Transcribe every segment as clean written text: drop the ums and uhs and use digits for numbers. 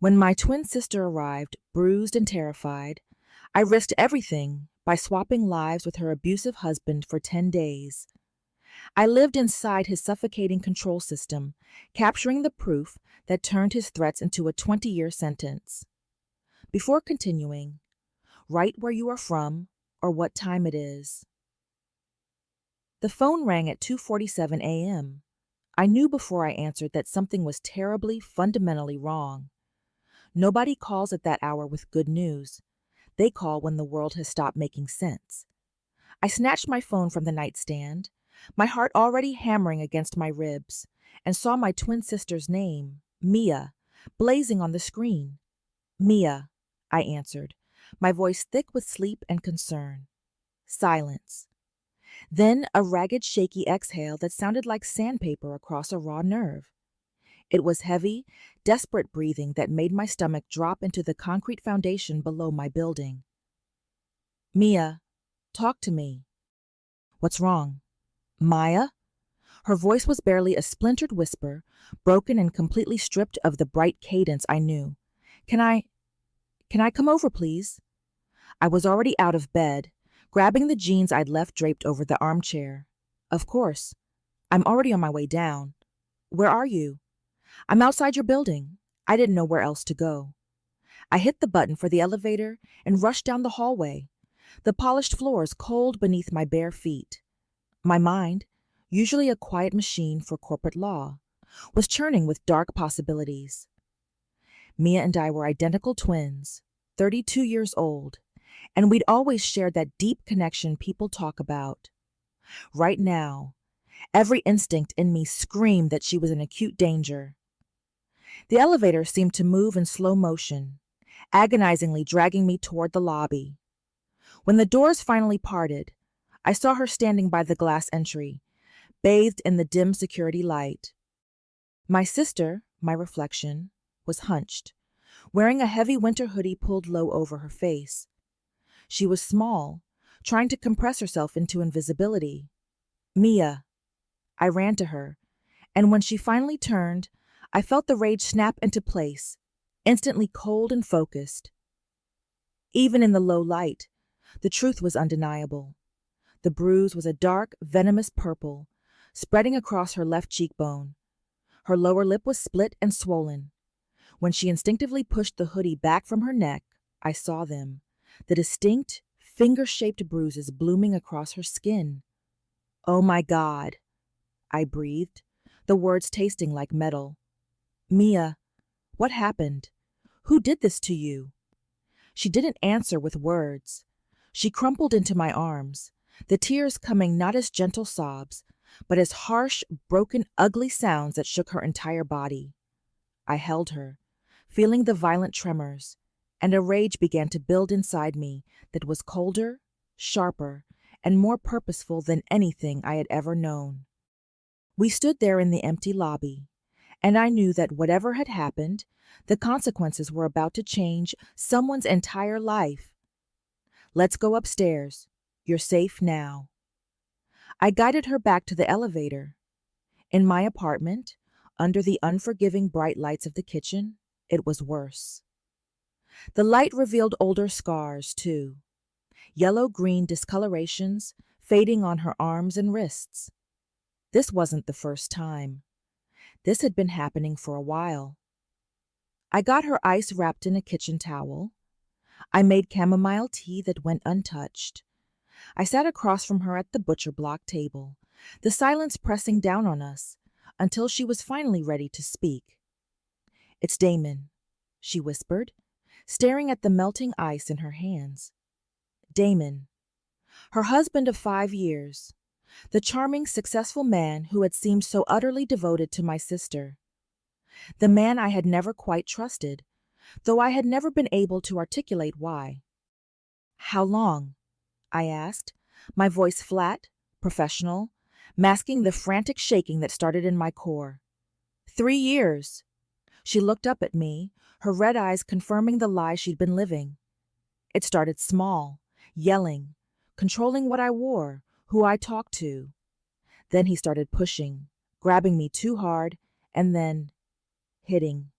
When my twin sister arrived, bruised and terrified, I risked everything by swapping lives with her abusive husband for 10 days. I lived inside his suffocating control system, capturing the proof that turned his threats into a 20-year sentence. Before continuing, write where you are from or what time it is. The phone rang at 2:47 a.m. I knew before I answered that something was terribly, fundamentally wrong. Nobody calls at that hour with good news. They call when the world has stopped making sense. I snatched my phone from the nightstand, my heart already hammering against my ribs, and saw my twin sister's name, Mia, blazing on the screen. Mia, I answered, my voice thick with sleep and concern. Silence. Then a ragged, shaky exhale that sounded like sandpaper across a raw nerve. It was heavy, desperate breathing that made my stomach drop into the concrete foundation below my building. Mia, talk to me. What's wrong? Maya? Her voice was barely a splintered whisper, broken and completely stripped of the bright cadence I knew. Can I come over, please? I was already out of bed, grabbing the jeans I'd left draped over the armchair. Of course. I'm already on my way down. Where are you? I'm outside your building. I didn't know where else to go. I hit the button for the elevator and rushed down the hallway, the polished floors cold beneath my bare feet. My mind, usually a quiet machine for corporate law, was churning with dark possibilities. Mia and I were identical twins, 32 years old, and we'd always shared that deep connection people talk about. Right now, every instinct in me screamed that she was in acute danger. The elevator seemed to move in slow motion, agonizingly dragging me toward the lobby. When the doors finally parted, I saw her standing by the glass entry, bathed in the dim security light. My sister, my reflection, was hunched, wearing a heavy winter hoodie pulled low over her face. She was small, trying to compress herself into invisibility. Mia. I ran to her, and when she finally turned, I felt the rage snap into place, instantly cold and focused. Even in the low light, the truth was undeniable. The bruise was a dark, venomous purple, spreading across her left cheekbone. Her lower lip was split and swollen. When she instinctively pushed the hoodie back from her neck, I saw them, the distinct, finger-shaped bruises blooming across her skin. Oh my God, I breathed, the words tasting like metal. Mia, what happened? Who did this to you? She didn't answer with words. She crumpled into my arms, the tears coming not as gentle sobs, but as harsh, broken, ugly sounds that shook her entire body. I held her, feeling the violent tremors, and a rage began to build inside me that was colder, sharper, and more purposeful than anything I had ever known. We stood there in the empty lobby, and I knew that whatever had happened, the consequences were about to change someone's entire life. Let's go upstairs. You're safe now. I guided her back to the elevator. In my apartment, under the unforgiving bright lights of the kitchen, it was worse. The light revealed older scars, too. Yellow-green discolorations fading on her arms and wrists. This wasn't the first time. This had been happening for a while. I got her ice wrapped in a kitchen towel. I made chamomile tea that went untouched. I sat across from her at the butcher block table, the silence pressing down on us, until she was finally ready to speak. It's Damon, she whispered, staring at the melting ice in her hands. Damon, her husband of 5 years, the charming, successful man who had seemed so utterly devoted to my sister. The man I had never quite trusted, though I had never been able to articulate why. How long? I asked, my voice flat, professional, masking the frantic shaking that started in my core. 3 years. She looked up at me, her red eyes confirming the lie she'd been living. It started small, yelling, controlling what I wore, who I talked to. Then he started pushing, grabbing me too hard, and then hitting.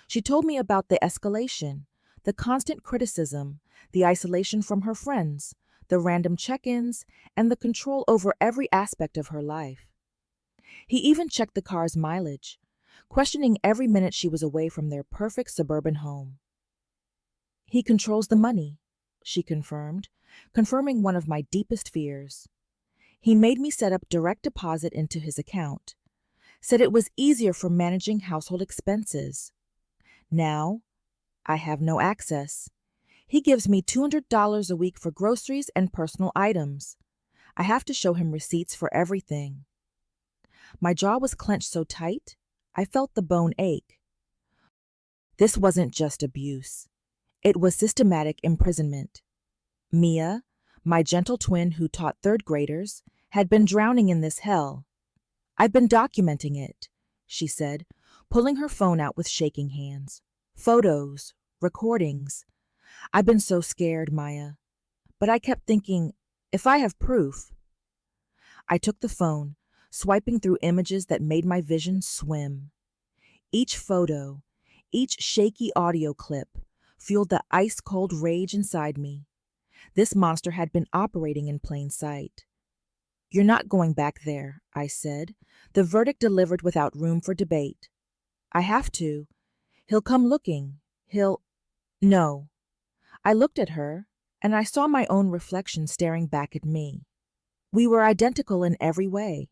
She told me about the escalation, the constant criticism, the isolation from her friends, the random check-ins, and the control over every aspect of her life. He even checked the car's mileage, questioning every minute she was away from their perfect suburban home. He controls the money, she confirmed, confirming one of my deepest fears. He made me set up direct deposit into his account, said it was easier for managing household expenses. Now, I have no access. He gives me $200 a week for groceries and personal items. I have to show him receipts for everything. My jaw was clenched so tight, I felt the bone ache. This wasn't just abuse. It was systematic imprisonment. Mia, my gentle twin who taught third graders, had been drowning in this hell. I've been documenting it, she said, pulling her phone out with shaking hands. Photos, recordings. I've been so scared, Maya. But I kept thinking, if I have proof. I took the phone, swiping through images that made my vision swim. Each photo, each shaky audio clip, fueled the ice-cold rage inside me. This monster had been operating in plain sight. You're not going back there, I said, the verdict delivered without room for debate. I have to. He'll come looking. No. I looked at her, and I saw my own reflection staring back at me. We were identical in every way.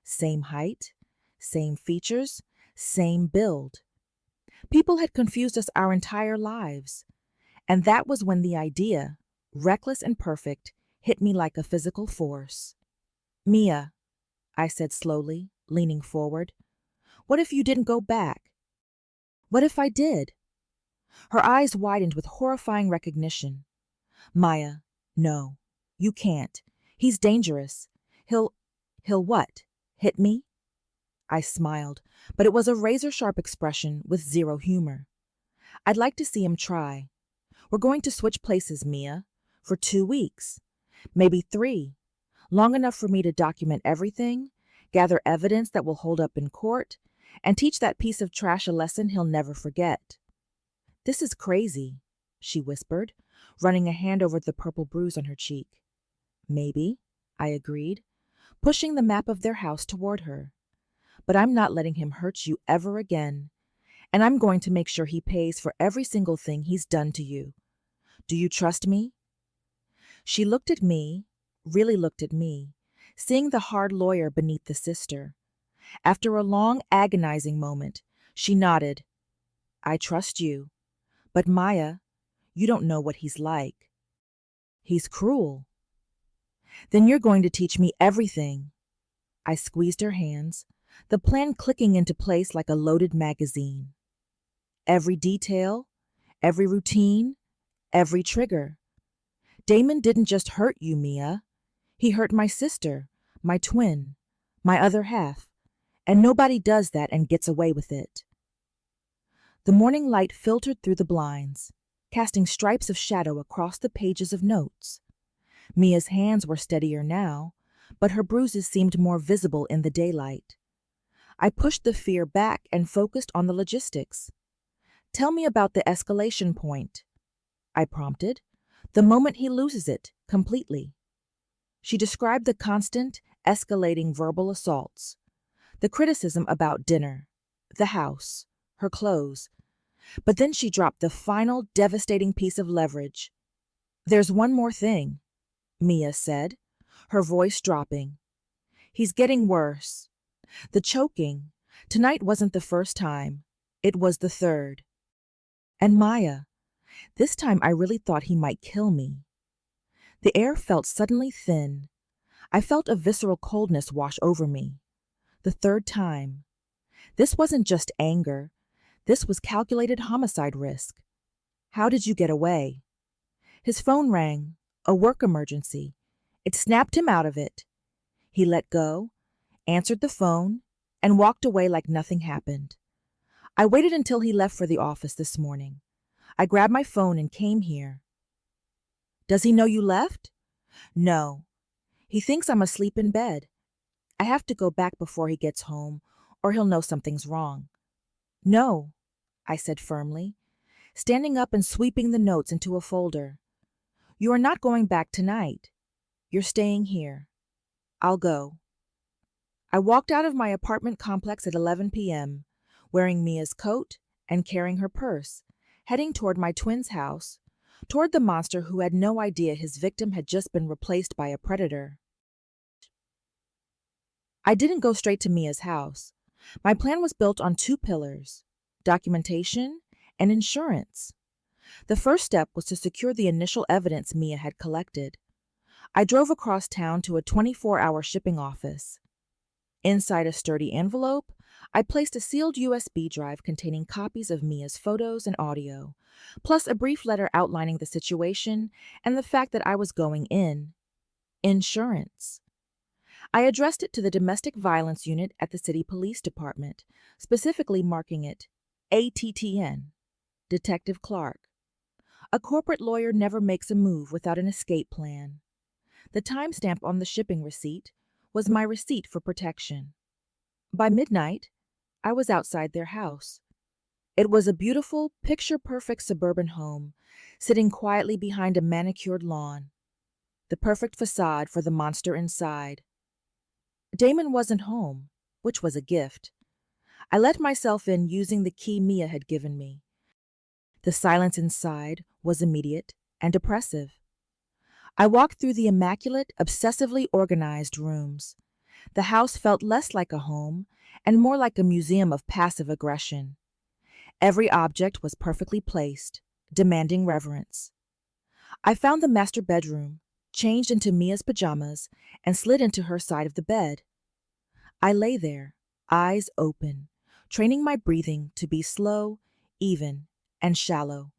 Same height, same features, same build. People had confused us our entire lives. And that was when the idea, reckless and perfect, hit me like a physical force. Mia, I said slowly, leaning forward, what if you didn't go back? What if I did? Her eyes widened with horrifying recognition. Maya, no, you can't. He's dangerous. He'll what? Hit me? I smiled, but it was a razor-sharp expression with zero humor. I'd like to see him try. We're going to switch places, Mia, for 2 weeks, maybe 3, long enough for me to document everything, gather evidence that will hold up in court, and teach that piece of trash a lesson he'll never forget. This is crazy, she whispered, running a hand over the purple bruise on her cheek. Maybe, I agreed, pushing the map of their house toward her. But I'm not letting him hurt you ever again, and I'm going to make sure he pays for every single thing he's done to you. Do you trust me? She looked at me, really looked at me, seeing the hard lawyer beneath the sister. After a long, agonizing moment, she nodded. I trust you. But Maya, you don't know what he's like. He's cruel. Then you're going to teach me everything. I squeezed her hands, the plan clicking into place like a loaded magazine. Every detail, every routine, every trigger. Damon didn't just hurt you, Mia. He hurt my sister, my twin, my other half, and nobody does that and gets away with it. The morning light filtered through the blinds, casting stripes of shadow across the pages of notes. Mia's hands were steadier now, but her bruises seemed more visible in the daylight. I pushed the fear back and focused on the logistics. Tell me about the escalation point, I prompted, the moment he loses it completely. She described the constant, escalating verbal assaults, the criticism about dinner, the house, her clothes. But then she dropped the final devastating piece of leverage. There's one more thing, Mia said, her voice dropping. He's getting worse. The choking. Tonight wasn't the first time. It was the third. And Maya, this time I really thought he might kill me. The air felt suddenly thin. I felt a visceral coldness wash over me. The third time. This wasn't just anger. This was calculated homicide risk. How did you get away? His phone rang, a work emergency. It snapped him out of it. He let go, answered the phone, and walked away like nothing happened. I waited until he left for the office this morning. I grabbed my phone and came here. Does he know you left? No. He thinks I'm asleep in bed. I have to go back before he gets home, or he'll know something's wrong. No, I said firmly, standing up and sweeping the notes into a folder. You are not going back tonight. You're staying here. I'll go. I walked out of my apartment complex at 11 p.m., wearing Mia's coat and carrying her purse, heading toward my twin's house, toward the monster who had no idea his victim had just been replaced by a predator. I didn't go straight to Mia's house. My plan was built on two pillars: documentation and insurance. The first step was to secure the initial evidence Mia had collected. I drove across town to a 24-hour shipping office. Inside a sturdy envelope, I placed a sealed USB drive containing copies of Mia's photos and audio, plus a brief letter outlining the situation and the fact that I was going in. Insurance. I addressed it to the Domestic Violence Unit at the City Police Department, specifically marking it ATTN, Detective Clark. A corporate lawyer never makes a move without an escape plan. The timestamp on the shipping receipt was my receipt for protection. By midnight, I was outside their house. It was a beautiful, picture-perfect suburban home, sitting quietly behind a manicured lawn. The perfect facade for the monster inside. Damon wasn't home, which was a gift. I let myself in using the key Mia had given me. The silence inside was immediate and oppressive. I walked through the immaculate, obsessively organized rooms. The house felt less like a home and more like a museum of passive aggression. Every object was perfectly placed, demanding reverence. I found the master bedroom, changed into Mia's pajamas, and slid into her side of the bed. I lay there, eyes open, training my breathing to be slow, even, and shallow.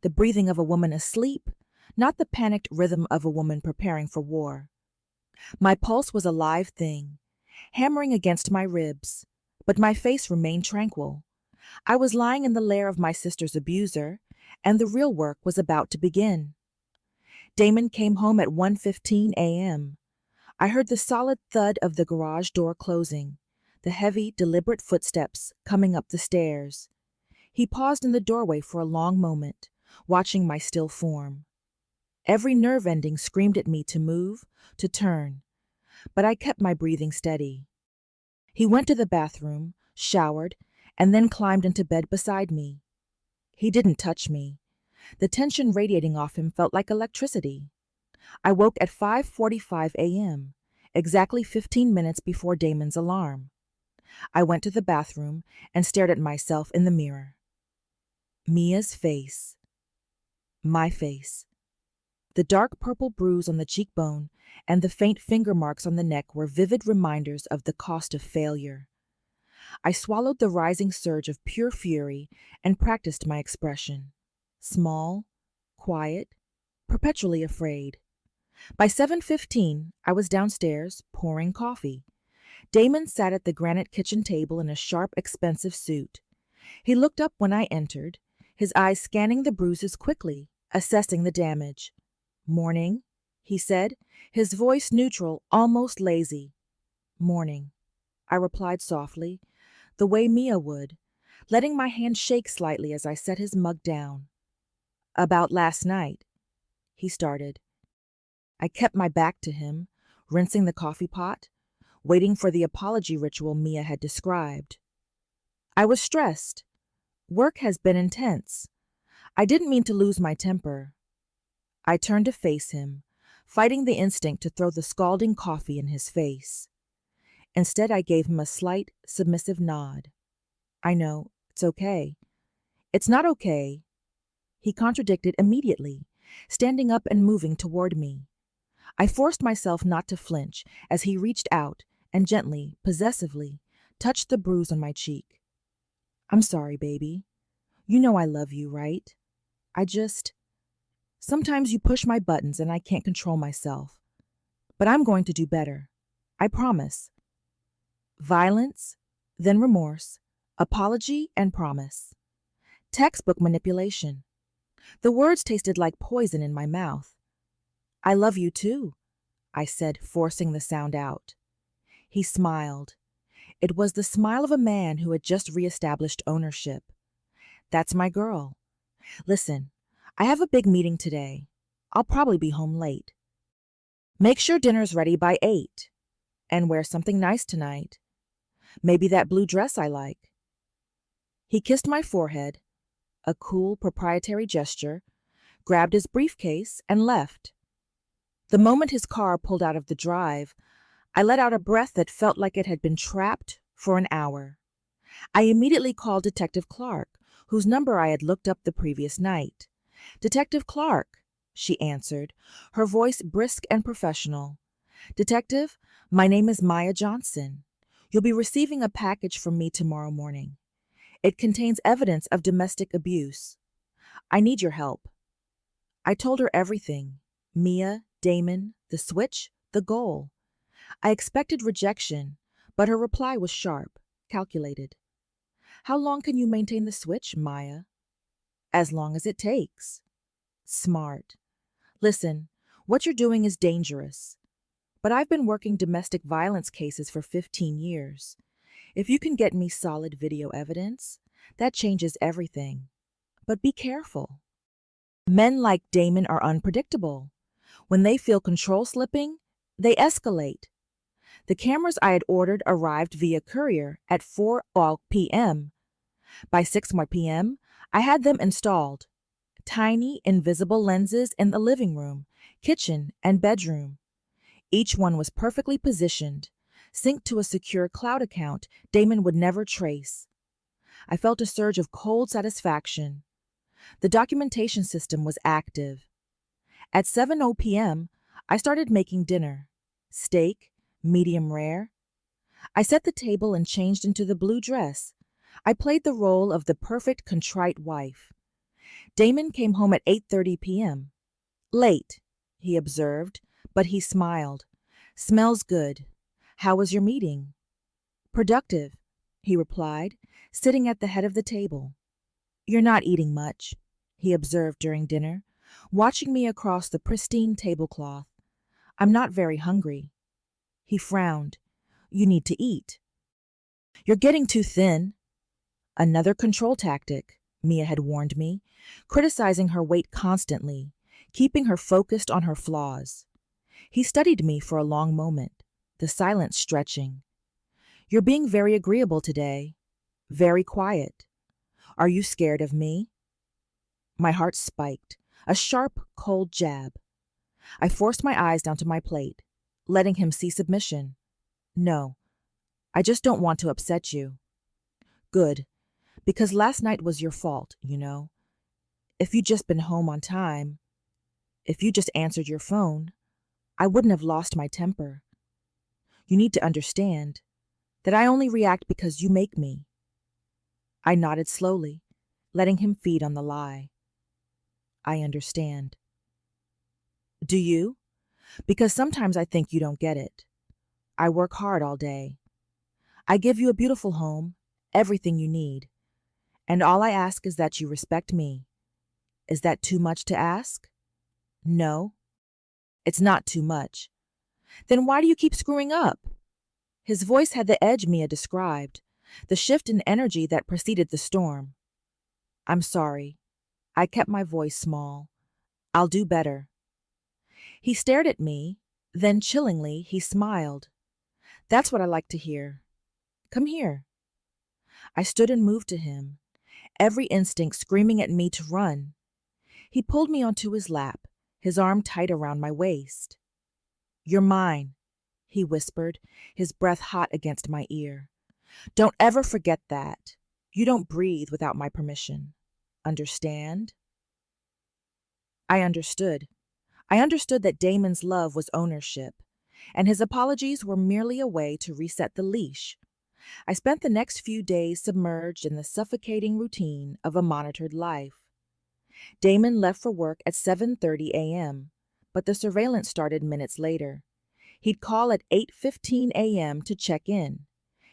The breathing of a woman asleep, not the panicked rhythm of a woman preparing for war. My pulse was a live thing, hammering against my ribs, but my face remained tranquil. I was lying in the lair of my sister's abuser, and the real work was about to begin. Damon came home at 1:15 a.m. I heard the solid thud of the garage door closing, the heavy, deliberate footsteps coming up the stairs. He paused in the doorway for a long moment, watching my still form. Every nerve ending screamed at me to move, to turn, but I kept my breathing steady. He went to the bathroom, showered, and then climbed into bed beside me. He didn't touch me. The tension radiating off him felt like electricity. I woke at 5:45 a.m., exactly 15 minutes before Damon's alarm. I went to the bathroom and stared at myself in the mirror. Mia's face. My face. The dark purple bruise on the cheekbone and the faint finger marks on the neck were vivid reminders of the cost of failure. I swallowed the rising surge of pure fury and practiced my expression. Small, quiet, perpetually afraid. By 7:15, I was downstairs, pouring coffee. Damon sat at the granite kitchen table in a sharp, expensive suit. He looked up when I entered, his eyes scanning the bruises quickly, assessing the damage. "Morning," he said, his voice neutral, almost lazy. "Morning," I replied softly, the way Mia would, letting my hand shake slightly as I set his mug down. "About last night," he started. I kept my back to him, rinsing the coffee pot, waiting for the apology ritual Mia had described. I was stressed. Work has been intense. I didn't mean to lose my temper. I turned to face him, fighting the instinct to throw the scalding coffee in his face. Instead, I gave him a slight, submissive nod. "I know, it's okay." "It's not okay," he contradicted immediately, standing up and moving toward me. I forced myself not to flinch as he reached out and gently, possessively, touched the bruise on my cheek. "I'm sorry, baby. You know I love you, right? Sometimes you push my buttons and I can't control myself. But I'm going to do better. I promise." Violence, then remorse, apology, and promise. Textbook manipulation. The words tasted like poison in my mouth. "I love you too," I said, forcing the sound out. He smiled. It was the smile of a man who had just reestablished ownership. That's my girl. Listen, I have a big meeting today. I'll probably be home late. Make sure dinner's ready by 8. And wear something nice tonight. Maybe that blue dress I like. He kissed my forehead, a cool, proprietary gesture, grabbed his briefcase, and left. The moment his car pulled out of the drive, I let out a breath that felt like it had been trapped for an hour. I immediately called Detective Clark, whose number I had looked up the previous night. "Detective Clark," she answered, her voice brisk and professional. "Detective, my name is Maya Johnson. You'll be receiving a package from me tomorrow morning. It contains evidence of domestic abuse. I need your help." I told her everything: Mia, Damon, the switch, the goal. I expected rejection, but her reply was sharp, calculated. "How long can you maintain the switch, Maya?" "As long as it takes." Smart. "Listen, what you're doing is dangerous. But I've been working domestic violence cases for 15 years. If you can get me solid video evidence, that changes everything. But be careful. Men like Damon are unpredictable. When they feel control slipping, they escalate. The cameras I had ordered arrived via courier at 4 p.m. By 6 p.m., I had them installed. Tiny, invisible lenses in the living room, kitchen, and bedroom. Each one was perfectly positioned, synced to a secure cloud account Damon would never trace. I felt a surge of cold satisfaction. The documentation system was active. At 7 p.m., I started making dinner. Steak, medium rare. I set the table and changed into the blue dress. I played the role of the perfect contrite wife. Damon came home at 8:30 p.m. "Late," he observed, but he smiled. "Smells good. How was your meeting?" "Productive," he replied, sitting at the head of the table. "You're not eating much," he observed during dinner, watching me across the pristine tablecloth. "I'm not very hungry." He frowned. "You need to eat." "You're getting too thin." Another control tactic, Mia had warned me, criticizing her weight constantly, keeping her focused on her flaws. He studied me for a long moment, the silence stretching. "You're being very agreeable today. Very quiet. Are you scared of me?" My heart spiked, a sharp, cold jab. I forced my eyes down to my plate, letting him see submission. "No, I just don't want to upset you." "Good, because last night was your fault, you know. If you'd just been home on time, if you just answered your phone, I wouldn't have lost my temper. You need to understand that I only react because you make me." I nodded slowly, letting him feed on the lie. "I understand." "Do you? Because sometimes I think you don't get it. I work hard all day. I give you a beautiful home, everything you need. And all I ask is that you respect me. Is that too much to ask?" "No, it's not too much." "Then why do you keep screwing up?" His voice had the edge Mia described, the shift in energy that preceded the storm. "I'm sorry. I kept my voice small. I'll do better." He stared at me, then chillingly he smiled. "That's what I like to hear. Come here." I stood and moved to him, every instinct screaming at me to run. He pulled me onto his lap, his arm tight around my waist. "You're mine," he whispered, his breath hot against my ear. "Don't ever forget that. You don't breathe without my permission. Understand?" I understood. I understood that Damon's love was ownership, and his apologies were merely a way to reset the leash. I spent the next few days submerged in the suffocating routine of a monitored life. Damon left for work at 7:30 a.m., but the surveillance started minutes later. He'd call at 8:15 a.m. to check in.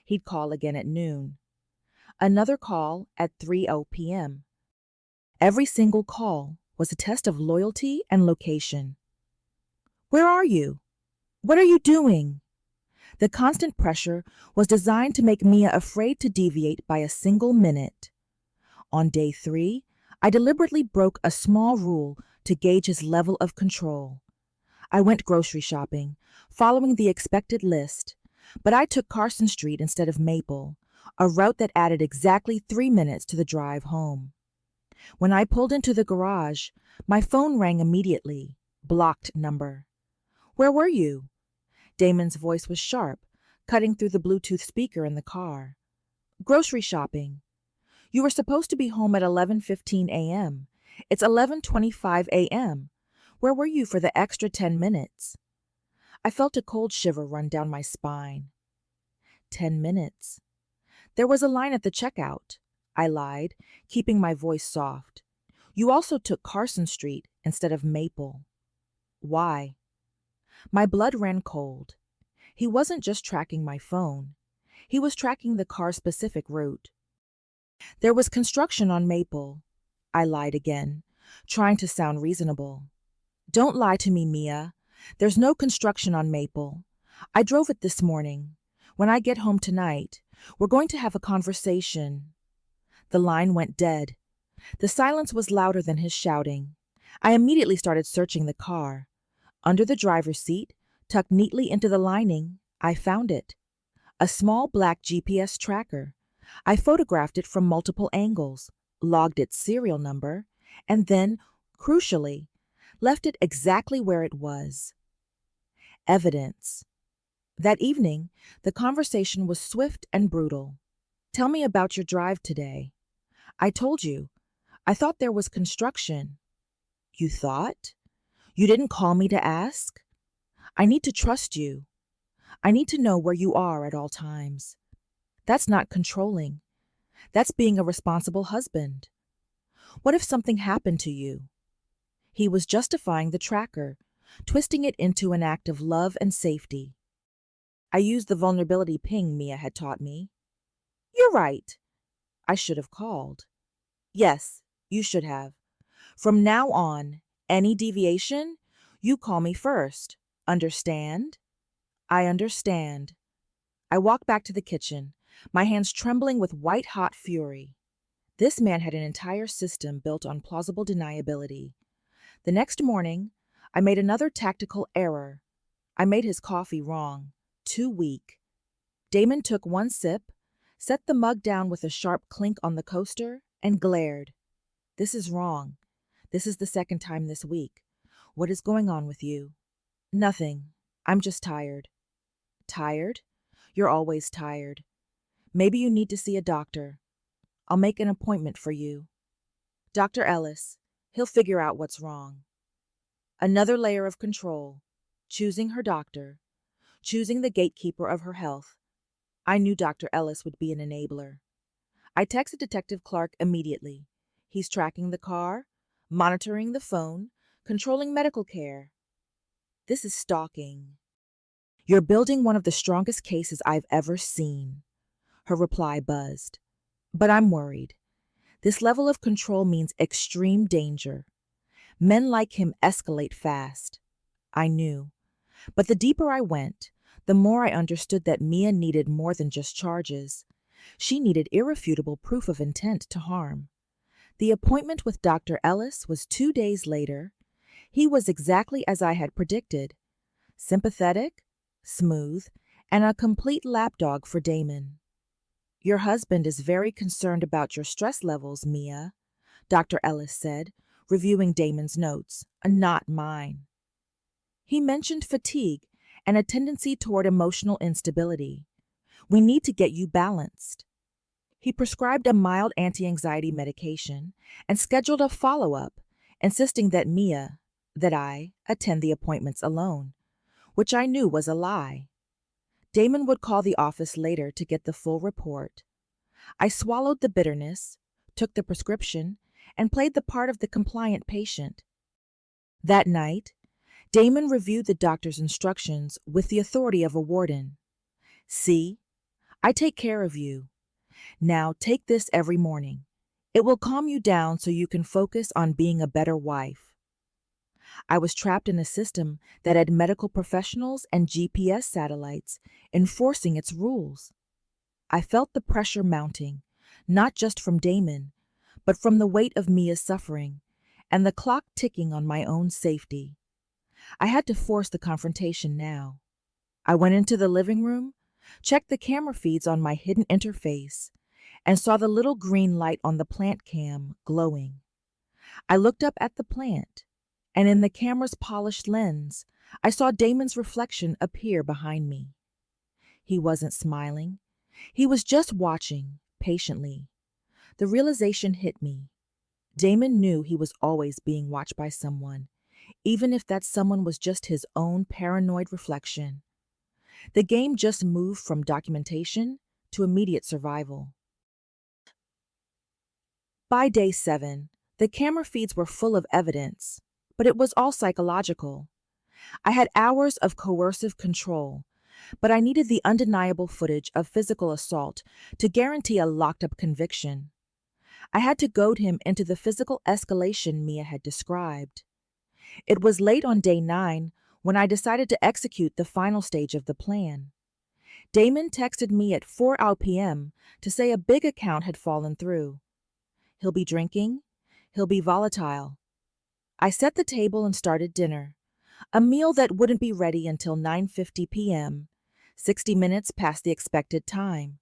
He'd call again at noon. Another call at 3:00 p.m. Every single call was a test of loyalty and location. "Where are you? What are you doing?" The constant pressure was designed to make Mia afraid to deviate by a single minute. On day 3, I deliberately broke a small rule to gauge his level of control. I went grocery shopping, following the expected list, but I took Carson Street instead of Maple, a route that added exactly 3 minutes to the drive home. When I pulled into the garage, my phone rang immediately. Blocked number. "Where were you?" Damon's voice was sharp, cutting through the Bluetooth speaker in the car. "Grocery shopping. You were supposed to be home at 11:15 a.m. It's 11:25 a.m. Where were you for the extra 10 minutes?" I felt a cold shiver run down my spine. 10 minutes. There was a line at the checkout. I lied, keeping my voice soft. "You also took Carson Street instead of Maple." "Why?" My blood ran cold. He wasn't just tracking my phone. He was tracking the car-specific route. "There was construction on Maple." I lied again, trying to sound reasonable. "Don't lie to me, Mia. There's no construction on Maple. I drove it this morning. When I get home tonight, we're going to have a conversation." The line went dead. The silence was louder than his shouting. I immediately started searching the car. Under the driver's seat, tucked neatly into the lining, I found it. A small black GPS tracker. I photographed it from multiple angles, logged its serial number, and then, crucially, left it exactly where it was. Evidence. That evening, the conversation was swift and brutal. "Tell me about your drive today." "I told you. I thought there was construction." "You thought? You didn't call me to ask?" "I need to trust you. I need to know where you are at all times." That's not controlling. That's being a responsible husband. "What if something happened to you?" He was justifying the tracker, twisting it into an act of love and safety. I used the vulnerability ping Mia had taught me. "You're right. I should have called." "Yes, you should have. From now on, any deviation, you call me first. Understand?" "I understand." I walked back to the kitchen, my hands trembling with white-hot fury. This man had an entire system built on plausible deniability. The next morning, I made another tactical error. I made his coffee wrong, too weak. Damon took one sip, set the mug down with a sharp clink on the coaster, and glared. "This is wrong. This is the second time this week. What is going on with you?" "Nothing. I'm just tired." "Tired? You're always tired. Maybe you need to see a doctor. I'll make an appointment for you. Dr. Ellis. He'll figure out what's wrong." Another layer of control. Choosing her doctor. Choosing the gatekeeper of her health. I knew Dr. Ellis would be an enabler. I texted Detective Clark immediately. He's tracking the car, monitoring the phone, controlling medical care. This is stalking. "You're building one of the strongest cases I've ever seen." Her reply buzzed. "But I'm worried. This level of control means extreme danger. Men like him escalate fast." I knew. But the deeper I went, the more I understood that Mia needed more than just charges. She needed irrefutable proof of intent to harm. The appointment with Dr. Ellis was 2 days later. He was exactly as I had predicted. Sympathetic, smooth, and a complete lapdog for Damon. "Your husband is very concerned about your stress levels, Mia," Dr. Ellis said, reviewing Damon's notes, not mine. He mentioned fatigue and a tendency toward emotional instability. "We need to get you balanced." He prescribed a mild anti-anxiety medication and scheduled a follow-up, insisting that I, attend the appointments alone, which I knew was a lie. Damon would call the office later to get the full report. I swallowed the bitterness, took the prescription, and played the part of the compliant patient. That night, Damon reviewed the doctor's instructions with the authority of a warden. "See, I take care of you. Now take this every morning. It will calm you down so you can focus on being a better wife." I was trapped in a system that had medical professionals and GPS satellites enforcing its rules. I felt the pressure mounting, not just from Damon, but from the weight of Mia's suffering and the clock ticking on my own safety. I had to force the confrontation now. I went into the living room, checked the camera feeds on my hidden interface, and saw the little green light on the plant cam glowing. I looked up at the plant, and in the camera's polished lens, I saw Damon's reflection appear behind me. He wasn't smiling. He was just watching, patiently. The realization hit me. Damon knew he was always being watched by someone, even if that someone was just his own paranoid reflection. The game just moved from documentation to immediate survival. By day 7, the camera feeds were full of evidence, but it was all psychological. I had hours of coercive control, but I needed the undeniable footage of physical assault to guarantee a locked-up conviction. I had to goad him into the physical escalation Mia had described. It was late on day 9 when I decided to execute the final stage of the plan. Damon texted me at 4 p.m. to say a big account had fallen through. He'll be drinking. He'll be volatile. I set the table and started dinner, a meal that wouldn't be ready until 9:50 p.m., 60 minutes past the expected time.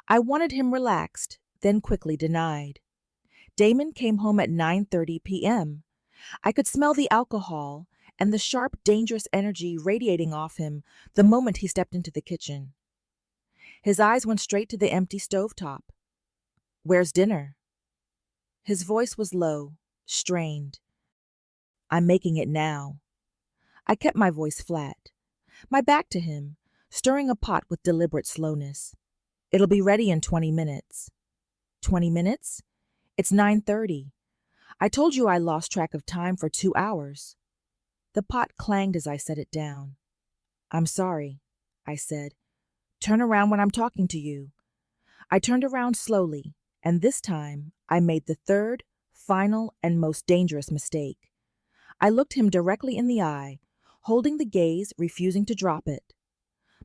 I wanted him relaxed, then quickly denied. Damon came home at 9:30 p.m. I could smell the alcohol and the sharp, dangerous energy radiating off him the moment he stepped into the kitchen. His eyes went straight to the empty stovetop. "Where's dinner?" His voice was low, strained. "I'm making it now." I kept my voice flat, my back to him, stirring a pot with deliberate slowness. "It'll be ready in 20 minutes. 20 minutes? It's 9:30. I told you I lost track of time for 2 hours. The pot clanged as I set it down. "I'm sorry," I said. "Turn around when I'm talking to you." I turned around slowly, and this time I made the third, final, and most dangerous mistake. I looked him directly in the eye, holding the gaze, refusing to drop it.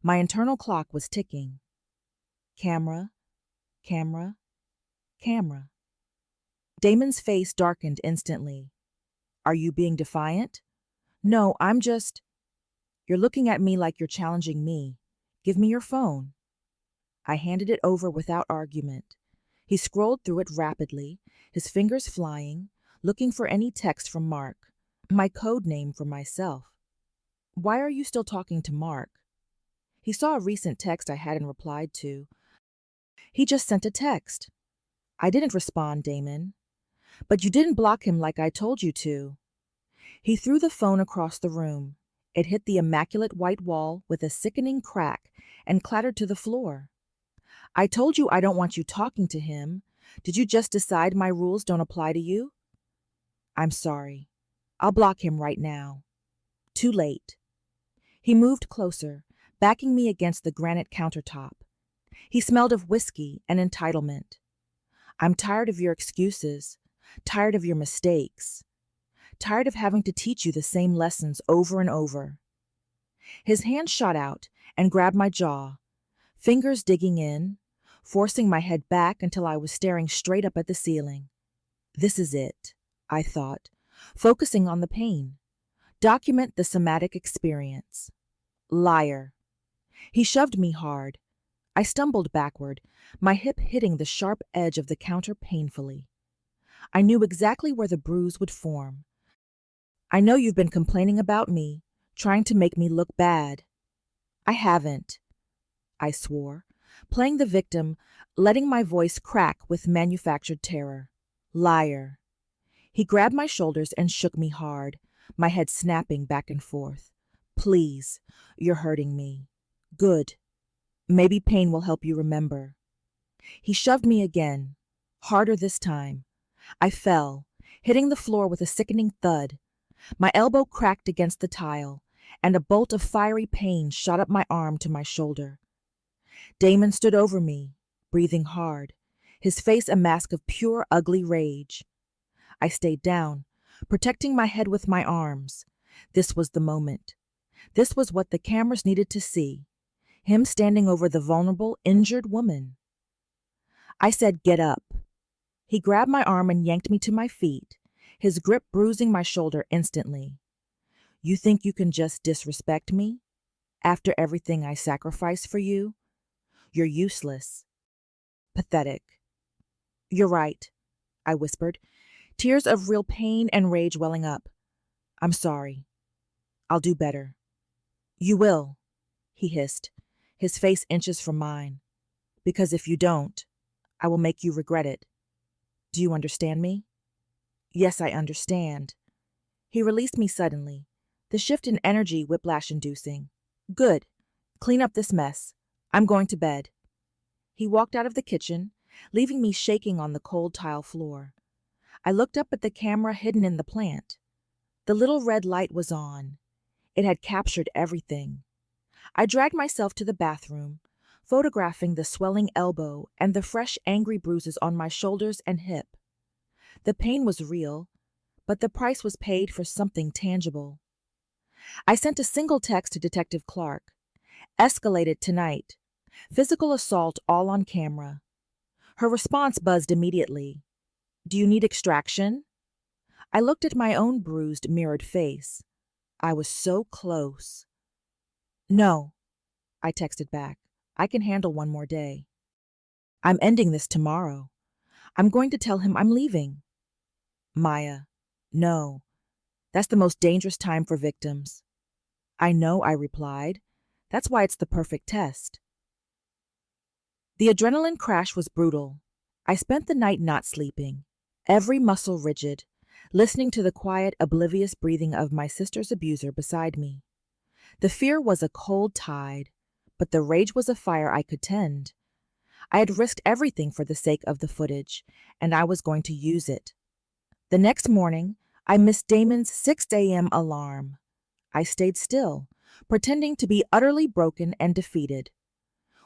My internal clock was ticking. Camera, camera, camera. Damon's face darkened instantly. "Are you being defiant?" "No, I'm just—" "You're looking at me like you're challenging me. Give me your phone." I handed it over without argument. He scrolled through it rapidly, his fingers flying, looking for any text from Mark, my code name for myself. "Why are you still talking to Mark?" He saw a recent text I hadn't replied to. "He just sent a text." "I didn't respond, Damon." "But you didn't block him like I told you to." He threw the phone across the room. It hit the immaculate white wall with a sickening crack and clattered to the floor. "I told you I don't want you talking to him. Did you just decide my rules don't apply to you?" "I'm sorry. I'll block him right now." Too late. He moved closer, backing me against the granite countertop. He smelled of whiskey and entitlement. "I'm tired of your excuses, tired of your mistakes, tired of having to teach you the same lessons over and over." His hand shot out and grabbed my jaw, fingers digging in, forcing my head back until I was staring straight up at the ceiling. This is it, I thought, focusing on the pain. Document the somatic experience. Liar. He shoved me hard. I stumbled backward, my hip hitting the sharp edge of the counter painfully. I knew exactly where the bruise would form. "I know you've been complaining about me, trying to make me look bad." "I haven't," I swore, playing the victim, letting my voice crack with manufactured terror. Liar. He grabbed my shoulders and shook me hard, my head snapping back and forth. "Please, you're hurting me." "Good. Maybe pain will help you remember." He shoved me again, harder this time. I fell, hitting the floor with a sickening thud. My elbow cracked against the tile, and a bolt of fiery pain shot up my arm to my shoulder. Damon stood over me, breathing hard, his face a mask of pure, ugly rage. I stayed down, protecting my head with my arms. This was the moment. This was what the cameras needed to see. Him standing over the vulnerable, injured woman. I said, "Get up." He grabbed my arm and yanked me to my feet, his grip bruising my shoulder instantly. You think you can just disrespect me? After everything I sacrificed for you? You're useless. Pathetic. You're right, I whispered, tears of real pain and rage welling up. I'm sorry. I'll do better. You will, he hissed, his face inches from mine. Because if you don't, I will make you regret it. Do you understand me? Yes, I understand. He released me suddenly, the shift in energy whiplash-inducing. Good. Clean up this mess. I'm going to bed. He walked out of the kitchen, leaving me shaking on the cold tile floor. I looked up at the camera hidden in the plant. The little red light was on. It had captured everything. I dragged myself to the bathroom, photographing the swelling elbow and the fresh, angry bruises on my shoulders and hip. The pain was real, but the price was paid for something tangible. I sent a single text to Detective Clark. Escalated tonight. Physical assault all on camera. Her response buzzed immediately. Do you need extraction? I looked at my own bruised, mirrored face. I was so close. No, I texted back. I can handle one more day. I'm ending this tomorrow. I'm going to tell him I'm leaving. Maya, no. That's the most dangerous time for victims. I know, I replied. That's why it's the perfect test. The adrenaline crash was brutal. I spent the night not sleeping, every muscle rigid, listening to the quiet, oblivious breathing of my sister's abuser beside me. The fear was a cold tide, but the rage was a fire I could tend. I had risked everything for the sake of the footage, and I was going to use it. The next morning, I missed Damon's 6 a.m. alarm. I stayed still, pretending to be utterly broken and defeated.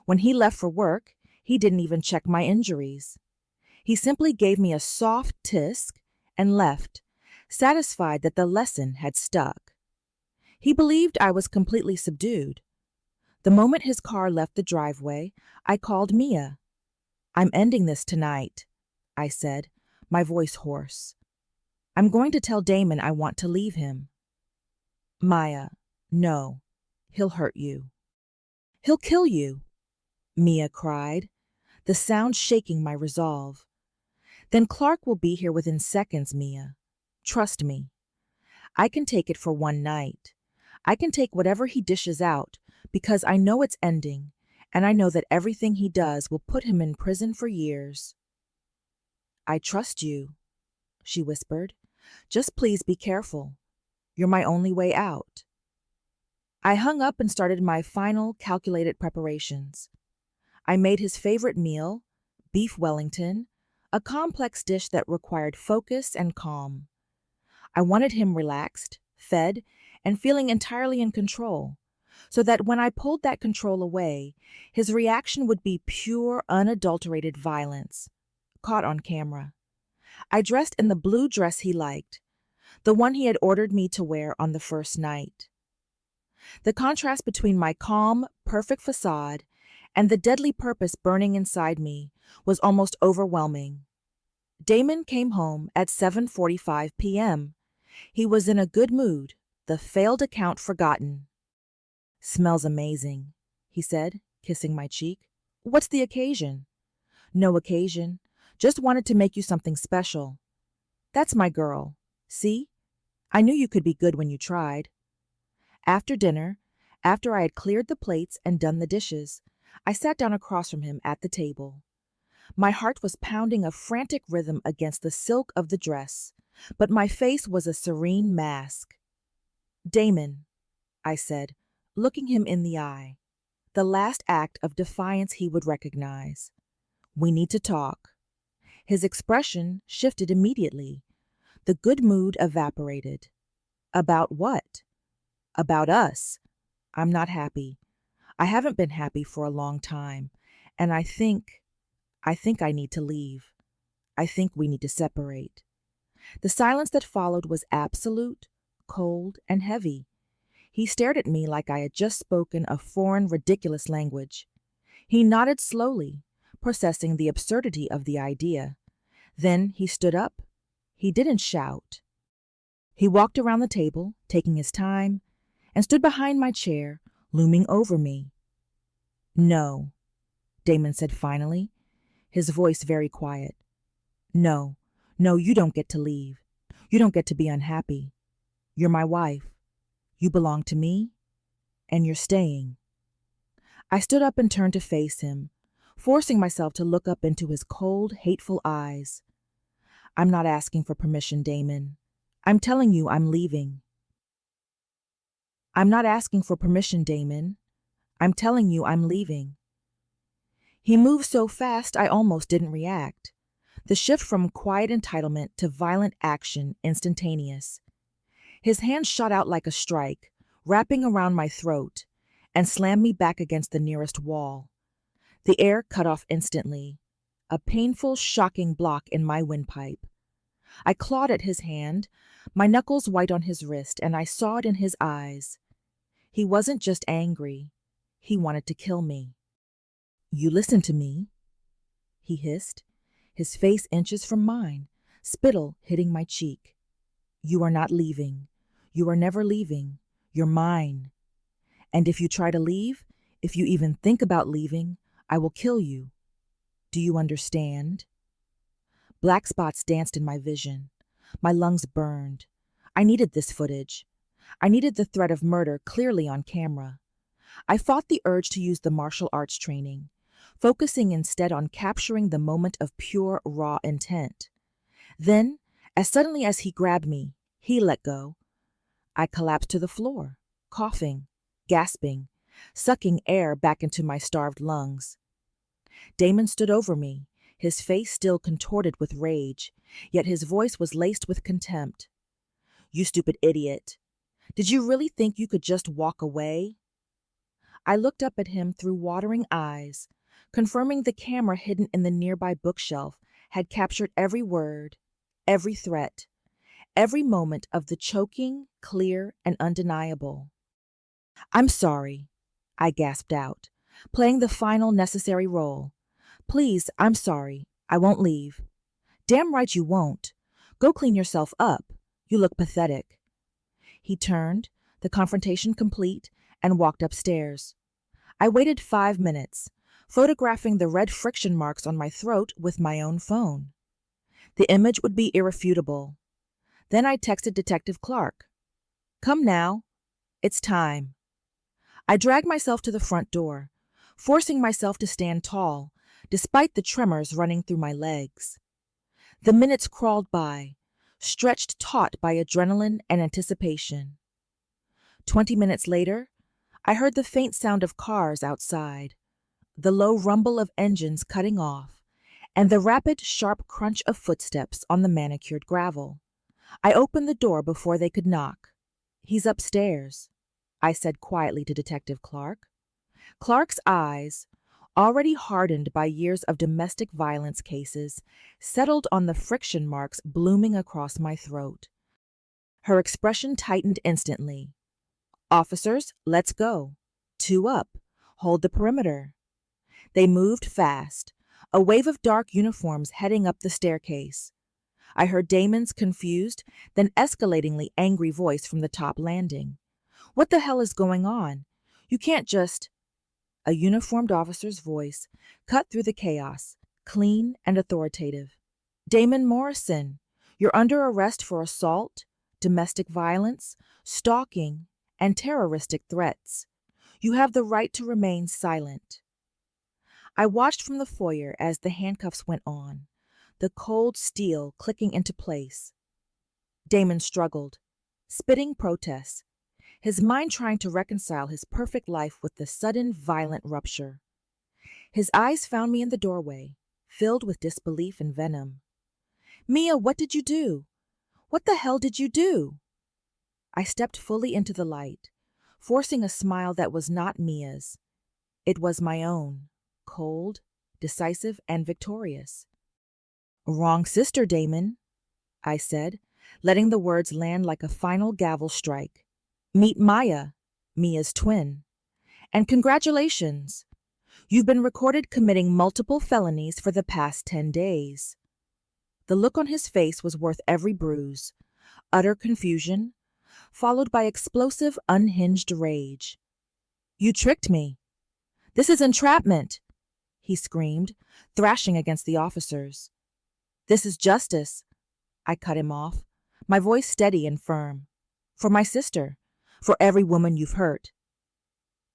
When he left for work, he didn't even check my injuries. He simply gave me a soft tisk and left, satisfied that the lesson had stuck. He believed I was completely subdued. The moment his car left the driveway, I called Mia. I'm ending this tonight, I said, my voice hoarse. I'm going to tell Damon I want to leave him. Maya, no, he'll hurt you. He'll kill you, Mia cried, the sound shaking my resolve. Then Clark will be here within seconds, Mia. Trust me. I can take it for one night. I can take whatever he dishes out because I know it's ending, and I know that everything he does will put him in prison for years. I trust you, she whispered. Just please be careful. You're my only way out. I hung up and started my final calculated preparations. I made his favorite meal, beef Wellington, a complex dish that required focus and calm. I wanted him relaxed, fed, and feeling entirely in control, so that when I pulled that control away, his reaction would be pure, unadulterated violence, caught on camera. I dressed in the blue dress he liked, the one he had ordered me to wear on the first night. The contrast between my calm, perfect facade and the deadly purpose burning inside me was almost overwhelming. Damon came home at 7:45 p.m. He was in a good mood, the failed account forgotten. Smells amazing, he said, kissing my cheek. What's the occasion? No occasion. Just wanted to make you something special. That's my girl. See? I knew you could be good when you tried. After dinner, after I had cleared the plates and done the dishes, I sat down across from him at the table. My heart was pounding a frantic rhythm against the silk of the dress, but my face was a serene mask. Damon, I said, looking him in the eye, the last act of defiance he would recognize. We need to talk. His expression shifted immediately. The good mood evaporated. About what? About us. I'm not happy. I haven't been happy for a long time, and I think I need to leave. I think we need to separate. The silence that followed was absolute, cold, and heavy. He stared at me like I had just spoken a foreign, ridiculous language. He nodded slowly, processing the absurdity of the idea. Then he stood up. He didn't shout. He walked around the table, taking his time, and stood behind my chair, looming over me. "No," Damon said finally, his voice very quiet. "No, no, you don't get to leave. You don't get to be unhappy. You're my wife. You belong to me, and you're staying." I stood up and turned to face him, forcing myself to look up into his cold, hateful eyes. "I'm not asking for permission, Damon. I'm telling you I'm leaving." "I'm not asking for permission, Damon. I'm telling you I'm leaving." He moved so fast I almost didn't react. The shift from quiet entitlement to violent action instantaneous. His hand shot out like a strike, wrapping around my throat, and slammed me back against the nearest wall. The air cut off instantly, a painful, shocking block in my windpipe. I clawed at his hand, my knuckles white on his wrist, and I saw it in his eyes. He wasn't just angry. He wanted to kill me. "You listen to me," he hissed, his face inches from mine, spittle hitting my cheek. "You are not leaving. You are never leaving. You're mine. And if you try to leave, if you even think about leaving, I will kill you. Do you understand?" Black spots danced in my vision. My lungs burned. I needed this footage. I needed the threat of murder clearly on camera. I fought the urge to use the martial arts training, focusing instead on capturing the moment of pure, raw intent. Then, as suddenly as he grabbed me, he let go. I collapsed to the floor, coughing, gasping, sucking air back into my starved lungs. Damon stood over me, his face still contorted with rage, yet his voice was laced with contempt. "You stupid idiot. Did you really think you could just walk away?" I looked up at him through watering eyes, confirming the camera hidden in the nearby bookshelf had captured every word, every threat, every moment of the choking, clear, and undeniable. "I'm sorry," I gasped out, playing the final necessary role. "Please, I'm sorry. I won't leave." "Damn right you won't. Go clean yourself up. You look pathetic." He turned, the confrontation complete, and walked upstairs. I waited 5 minutes, photographing the red friction marks on my throat with my own phone. The image would be irrefutable. Then I texted Detective Clark. "Come now. It's time." I dragged myself to the front door, forcing myself to stand tall, despite the tremors running through my legs. The minutes crawled by, stretched taut by adrenaline and anticipation. 20 minutes later, I heard the faint sound of cars outside, the low rumble of engines cutting off, and the rapid, sharp crunch of footsteps on the manicured gravel. I opened the door before they could knock. "He's upstairs," I said quietly to Detective Clark. Clark's eyes, already hardened by years of domestic violence cases, settled on the friction marks blooming across my throat. Her expression tightened instantly. "Officers, let's go. 2 up. Hold the perimeter." They moved fast, a wave of dark uniforms heading up the staircase. I heard Damon's confused, then escalatingly angry voice from the top landing. "What the hell is going on? You can't just—" A uniformed officer's voice cut through the chaos, clean and authoritative. "Damon Morrison, you're under arrest for assault, domestic violence, stalking, and terroristic threats. You have the right to remain silent." I watched from the foyer as the handcuffs went on, the cold steel clicking into place. Damon struggled, spitting protests, his mind trying to reconcile his perfect life with the sudden violent rupture. His eyes found me in the doorway, filled with disbelief and venom. "Mia, what did you do? What the hell did you do?" I stepped fully into the light, forcing a smile that was not Mia's. It was my own, cold, decisive, and victorious. "Wrong sister, Damon," I said, letting the words land like a final gavel strike. "Meet Maya, Mia's twin. And congratulations! You've been recorded committing multiple felonies for the past 10 days. The look on his face was worth every bruise. Utter confusion, followed by explosive, unhinged rage. "You tricked me! This is entrapment!" he screamed, thrashing against the officers. "This is justice," I cut him off, my voice steady and firm. "For my sister, for every woman you've hurt."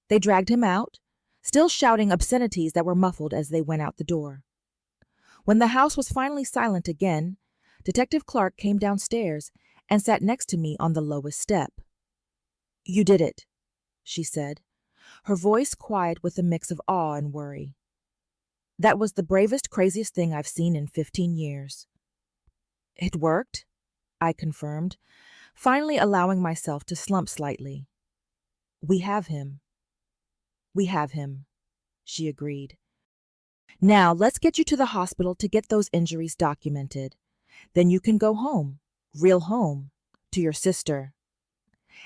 They dragged him out, still shouting obscenities that were muffled as they went out the door. When the house was finally silent again, Detective Clark came downstairs and sat next to me on the lowest step. "You did it," she said, her voice quiet with a mix of awe and worry. "That was the bravest, craziest thing I've seen in 15 years. "It worked," I confirmed, finally allowing myself to slump slightly. "We have him." "We have him," she agreed. "Now let's get you to the hospital to get those injuries documented. Then you can go home, real home, to your sister."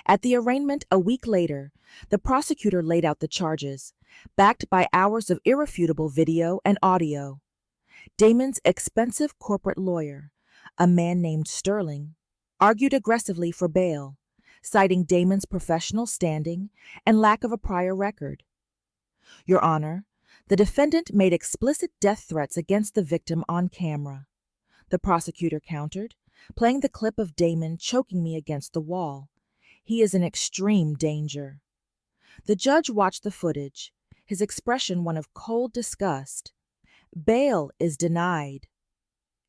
At the arraignment a week later, the prosecutor laid out the charges, backed by hours of irrefutable video and audio. Damon's expensive corporate lawyer, a man named Sterling, argued aggressively for bail, citing Damon's professional standing and lack of a prior record. "Your Honor, the defendant made explicit death threats against the victim on camera," the prosecutor countered, playing the clip of Damon choking me against the wall. "He is in extreme danger." The judge watched the footage, his expression one of cold disgust. "Bail is denied."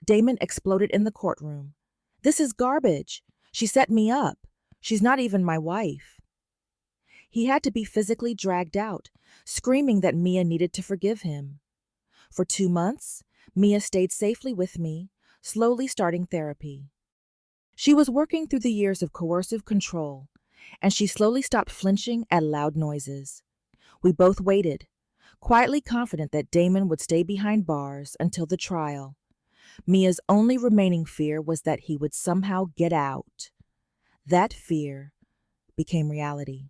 Damon exploded in the courtroom. "This is garbage. She set me up. She's not even my wife." He had to be physically dragged out, screaming that Mia needed to forgive him. For 2 months, Mia stayed safely with me, slowly starting therapy. She was working through the years of coercive control, and she slowly stopped flinching at loud noises. We both waited, quietly confident that Damon would stay behind bars until the trial. Mia's only remaining fear was that he would somehow get out. That fear became reality.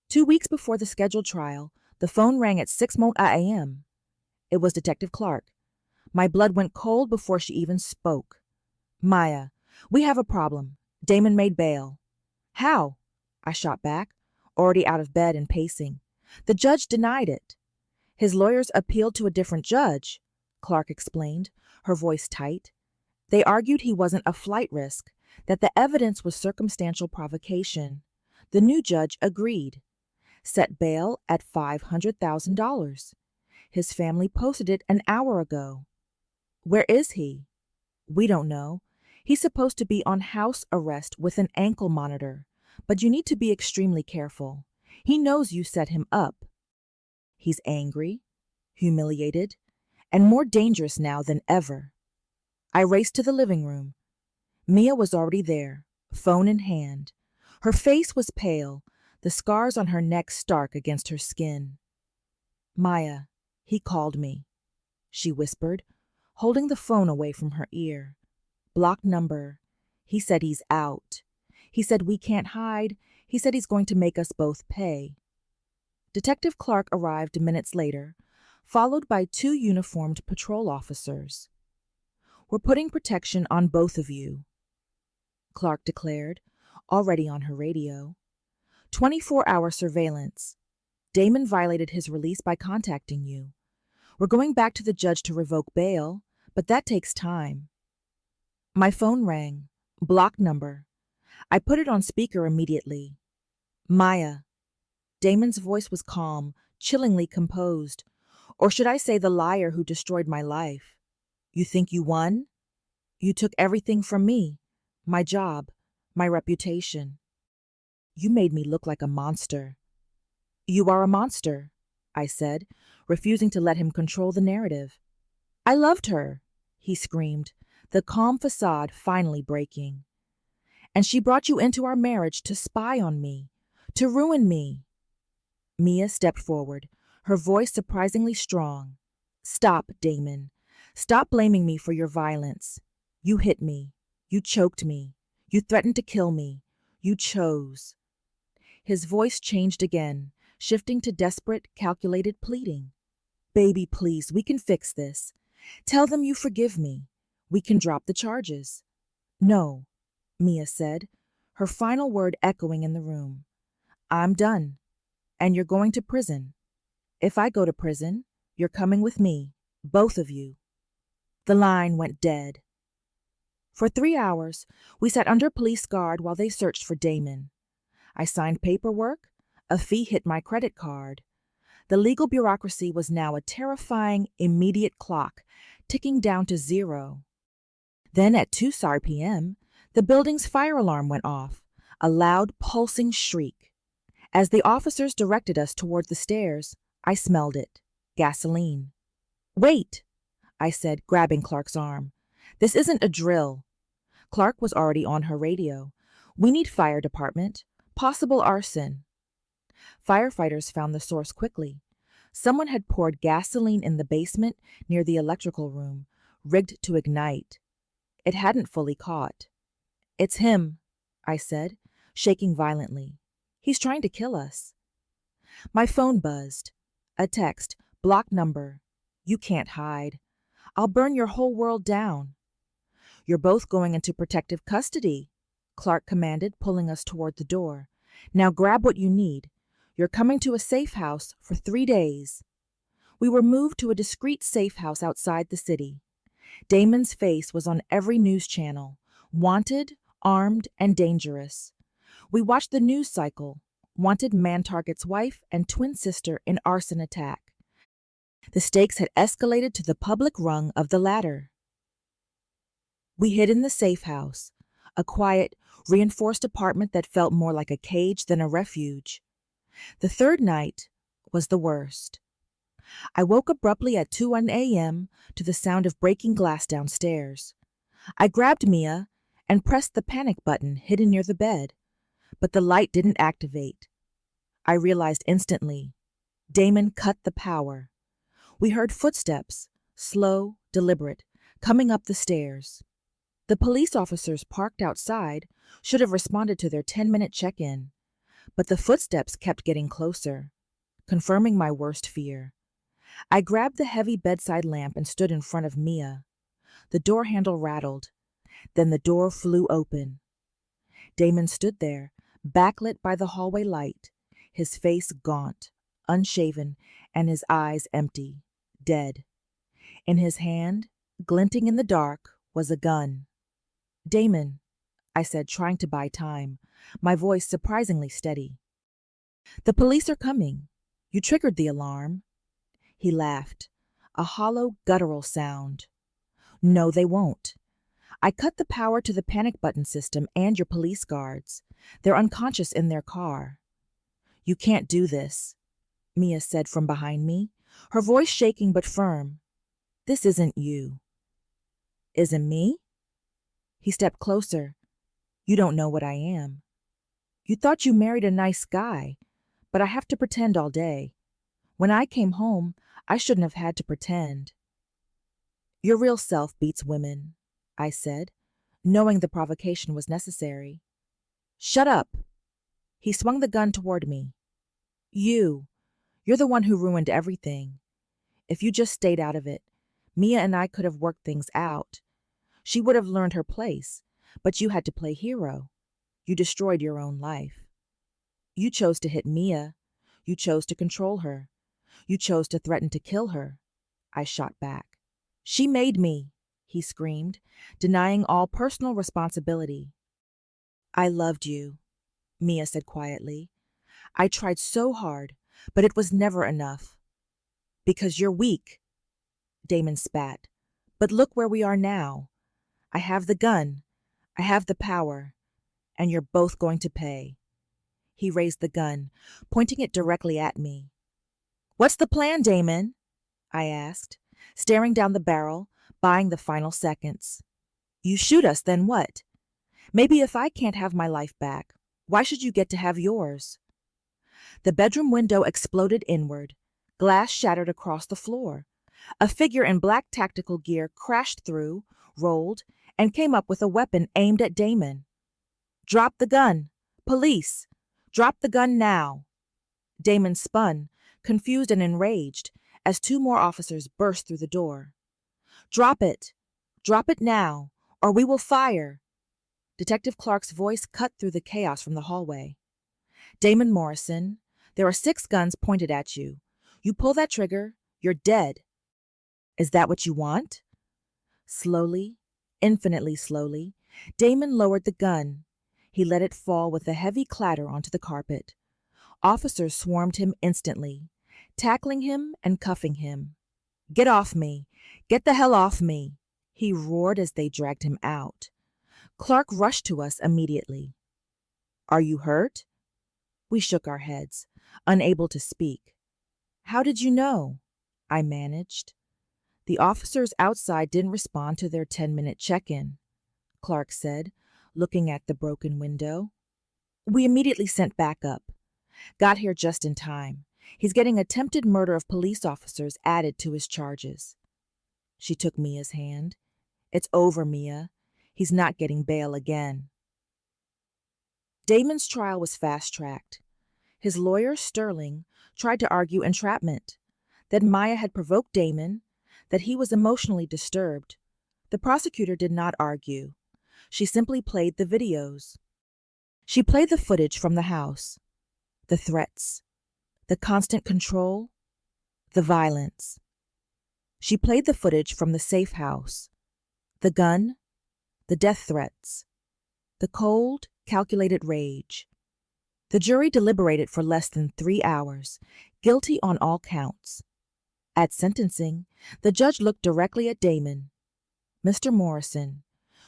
2 weeks before the scheduled trial, the phone rang at 6 a.m. It was Detective Clark. My blood went cold before she even spoke. "Maya, we have a problem. Damon made bail." "How?" I shot back, already out of bed and pacing. "The judge denied it." "His lawyers appealed to a different judge," Clark explained, her voice tight. "They argued he wasn't a flight risk, that the evidence was circumstantial provocation. The new judge agreed. Set bail at $500,000. His family posted it an hour ago." "Where is he?" "We don't know. He's supposed to be on house arrest with an ankle monitor, but you need to be extremely careful. He knows you set him up." "He's angry, humiliated, and more dangerous now than ever." I raced to the living room. Mia was already there, phone in hand. Her face was pale, the scars on her neck stark against her skin. "Maya, he called me," she whispered, holding the phone away from her ear. "Block number. He said he's out. He said we can't hide. He said he's going to make us both pay." Detective Clark arrived minutes later, followed by 2 uniformed patrol officers. "We're putting protection on both of you," Clark declared, already on her radio. 24-hour surveillance. Damon violated his release by contacting you. We're going back to the judge to revoke bail, but that takes time." My phone rang. Block number. I put it on speaker immediately. "Maya." Damon's voice was calm, chillingly composed. Or should I say the liar who destroyed my life? "You think you won? You took everything from me. My job, my reputation. You made me look like a monster." "You are a monster," I said, refusing to let him control the narrative. "I loved her," he screamed, the calm facade finally breaking. "And she brought you into our marriage to spy on me, to ruin me." Mia stepped forward, her voice surprisingly strong. "Stop, Damon. Stop blaming me for your violence. You hit me. You choked me. You threatened to kill me. You chose." His voice changed again, shifting to desperate, calculated pleading. "Baby, please, we can fix this. Tell them you forgive me. We can drop the charges. No, Mia said, her final word echoing in the room. I'm done, and you're going to prison. If I go to prison, you're coming with me, both of you. The line went dead. For 3 hours, we sat under police guard while they searched for Damon. I signed paperwork. A fee hit my credit card. The legal bureaucracy was now a terrifying, immediate clock, ticking down to 0. Then at 2 p.m., the building's fire alarm went off, a loud, pulsing shriek. As the officers directed us toward the stairs, I smelled it. Gasoline. Wait, I said, grabbing Clark's arm. This isn't a drill. Clark was already on her radio. We need fire department. Possible arson. Firefighters found the source quickly. Someone had poured gasoline in the basement near the electrical room, rigged to ignite. It hadn't fully caught. It's him, I said, shaking violently. He's trying to kill us. My phone buzzed. A text, block number. You can't hide. I'll burn your whole world down. You're both going into protective custody, Clark commanded, pulling us toward the door. Now grab what you need. You're coming to a safe house for 3 days. We were moved to a discreet safe house outside the city. Damon's face was on every news channel, wanted, armed, and dangerous. We watched the news cycle. Wanted man targets wife and twin sister in arson attack. The stakes had escalated to the public rung of the ladder. We hid in the safe house, a quiet, reinforced apartment that felt more like a cage than a refuge. The third night was the worst. I woke abruptly at 2 a.m. to the sound of breaking glass downstairs. I grabbed Mia and pressed the panic button hidden near the bed, but the light didn't activate. I realized instantly. Damon cut the power. We heard footsteps, slow, deliberate, coming up the stairs. The police officers parked outside should have responded to their 10-minute check-in, but the footsteps kept getting closer, confirming my worst fear. I grabbed the heavy bedside lamp and stood in front of Mia. The door handle rattled. Then the door flew open. Damon stood there, backlit by the hallway light, his face gaunt, unshaven, and his eyes empty, dead. In his hand, glinting in the dark, was a gun. Damon, I said, trying to buy time, my voice surprisingly steady. The police are coming. You triggered the alarm. He laughed, a hollow, guttural sound. No, they won't. I cut the power to the panic button system and your police guards. They're unconscious in their car. You can't do this, Mia said from behind me, her voice shaking but firm. This isn't you. Isn't me? He stepped closer. You don't know what I am. You thought you married a nice guy, but I have to pretend all day. When I came home, I shouldn't have had to pretend. Your real self beats women, I said, knowing the provocation was necessary. Shut up. He swung the gun toward me. You're the one who ruined everything. If you just stayed out of it, Mia and I could have worked things out. She would have learned her place, but you had to play hero. You destroyed your own life. You chose to hit Mia. You chose to control her. You chose to threaten to kill her. I shot back. She made me, he screamed, denying all personal responsibility. I loved you, Mia said quietly. I tried so hard, but it was never enough. Because you're weak, Damon spat. But look where we are now. I have the gun. I have the power. And you're both going to pay. He raised the gun, pointing it directly at me. What's the plan, Damon? I asked, staring down the barrel, buying the final seconds. You shoot us, then what? Maybe if I can't have my life back, why should you get to have yours? The bedroom window exploded inward. Glass shattered across the floor. A figure in black tactical gear crashed through, rolled, and came up with a weapon aimed at Damon. Drop the gun! Police! Drop the gun now! Damon spun, confused and enraged, as 2 more officers burst through the door. Drop it! Drop it now, or we will fire. Detective Clark's voice cut through the chaos from the hallway. Damon Morrison, there are 6 guns pointed at you. You pull that trigger, you're dead. Is that what you want? Slowly, infinitely slowly, Damon lowered the gun. He let it fall with a heavy clatter onto the carpet. Officers swarmed him instantly, tackling him and cuffing him. Get off me! Get the hell off me! He roared as they dragged him out. Clark rushed to us immediately. Are you hurt? We shook our heads, unable to speak. How did you know? I managed. The officers outside didn't respond to their 10-minute check-in, Clark said, looking at the broken window. We immediately sent backup. Got here just in time. He's getting attempted murder of police officers added to his charges. She took Mia's hand. It's over, Mia. He's not getting bail again. Damon's trial was fast-tracked. His lawyer, Sterling, tried to argue entrapment, that Maya had provoked Damon, that he was emotionally disturbed. The prosecutor did not argue. She simply played the videos. She played the footage from the house, the threats, the constant control, the violence. She played the footage from the safe house, the gun, the death threats, the cold, calculated rage. The jury deliberated for less than 3 hours, guilty on all counts. At sentencing, the judge looked directly at Damon. Mr. Morrison,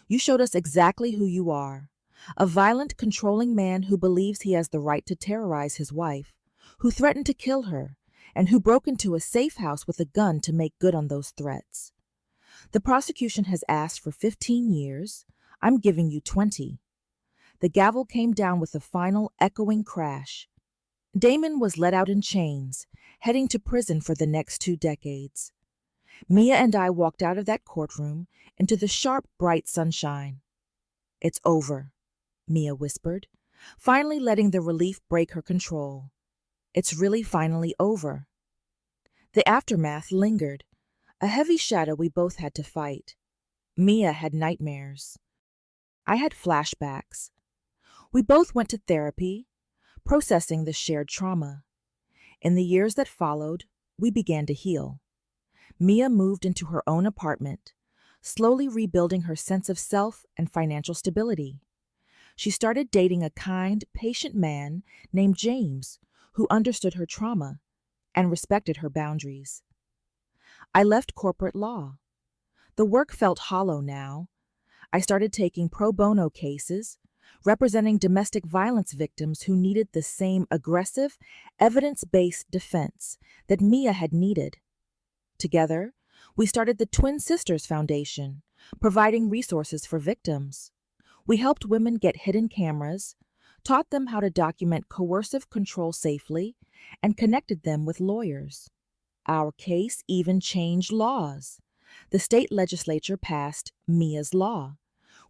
you showed us exactly who you are. A violent, controlling man who believes he has the right to terrorize his wife, who threatened to kill her, and who broke into a safe house with a gun to make good on those threats. The prosecution has asked for 15 years. I'm giving you 20. The gavel came down with a final, echoing crash. Damon was let out in chains, heading to prison for the next 2 decades. Mia and I walked out of that courtroom into the sharp, bright sunshine. It's over, Mia whispered, finally letting the relief break her control. It's really finally over. The aftermath lingered, a heavy shadow we both had to fight. Mia had nightmares. I had flashbacks. We both went to therapy, processing the shared trauma. In the years that followed, we began to heal. Mia moved into her own apartment, slowly rebuilding her sense of self and financial stability. She started dating a kind, patient man named James, who understood her trauma and respected her boundaries. I left corporate law. The work felt hollow now. I started taking pro bono cases, representing domestic violence victims who needed the same aggressive, evidence-based defense that Mia had needed. Together, we started the Twin Sisters Foundation, providing resources for victims. We helped women get hidden cameras, taught them how to document coercive control safely, and connected them with lawyers. Our case even changed laws. The state legislature passed Mia's Law,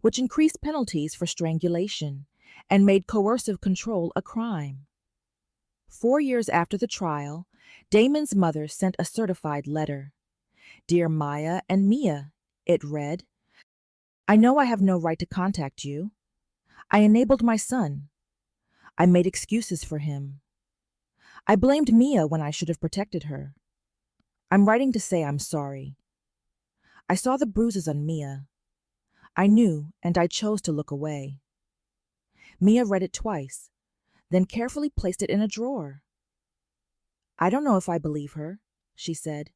which increased penalties for strangulation and made coercive control a crime. 4 years after the trial, Damon's mother sent a certified letter. Dear Maya and Mia, it read, I know I have no right to contact you. I enabled my son. I made excuses for him. I blamed Mia when I should have protected her. I'm writing to say I'm sorry. I saw the bruises on Mia. I knew, and I chose to look away. Mia read it twice, then carefully placed it in a drawer. I don't know if I believe her, she said,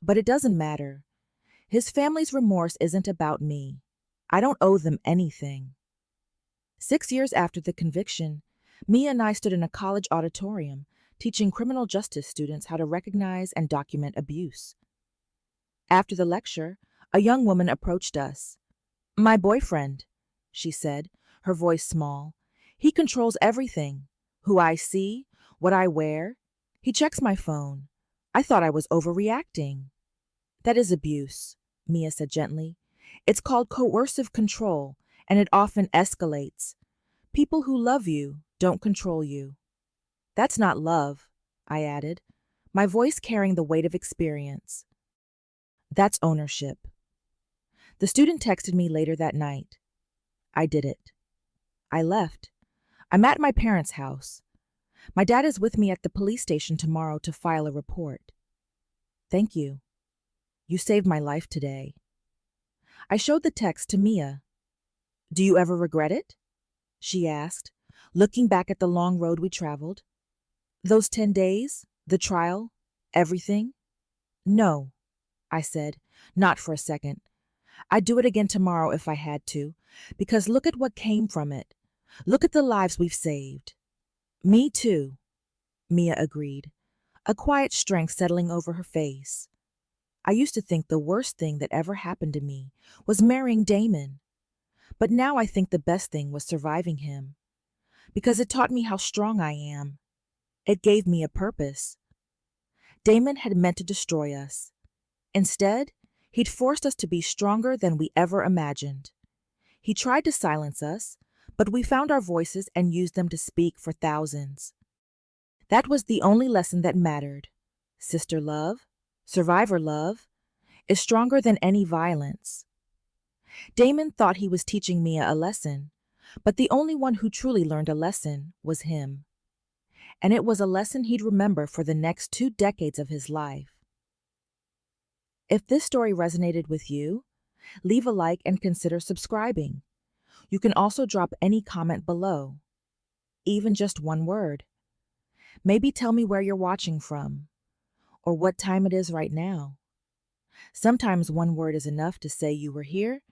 but it doesn't matter. His family's remorse isn't about me. I don't owe them anything. 6 years after the conviction, Mia and I stood in a college auditorium teaching criminal justice students how to recognize and document abuse. After the lecture, a young woman approached us. My boyfriend, she said, her voice small. He controls everything. Who I see, what I wear. He checks my phone. I thought I was overreacting. That is abuse, Mia said gently. It's called coercive control, and it often escalates. People who love you don't control you. That's not love, I added, my voice carrying the weight of experience. That's ownership. The student texted me later that night. I did it. I left. I'm at my parents' house. My dad is with me at the police station tomorrow to file a report. Thank you. You saved my life today. I showed the text to Mia. Do you ever regret it? She asked, looking back at the long road we traveled. Those 10 days, the trial, everything? No, I said, not for a second. I'd do it again tomorrow if I had to, because look at what came from it. Look at the lives we've saved. Me too, Mia agreed, a quiet strength settling over her face. I used to think the worst thing that ever happened to me was marrying Damon. But now I think the best thing was surviving him, because it taught me how strong I am. It gave me a purpose. Damon had meant to destroy us. Instead, he'd forced us to be stronger than we ever imagined. He tried to silence us, but we found our voices and used them to speak for thousands. That was the only lesson that mattered. Sister love, survivor love, is stronger than any violence. Damon thought he was teaching Mia a lesson, but the only one who truly learned a lesson was him. And it was a lesson he'd remember for the next 2 decades of his life. If this story resonated with you, leave a like and consider subscribing. You can also drop any comment below, even just one word. Maybe tell me where you're watching from, or what time it is right now. Sometimes one word is enough to say you were here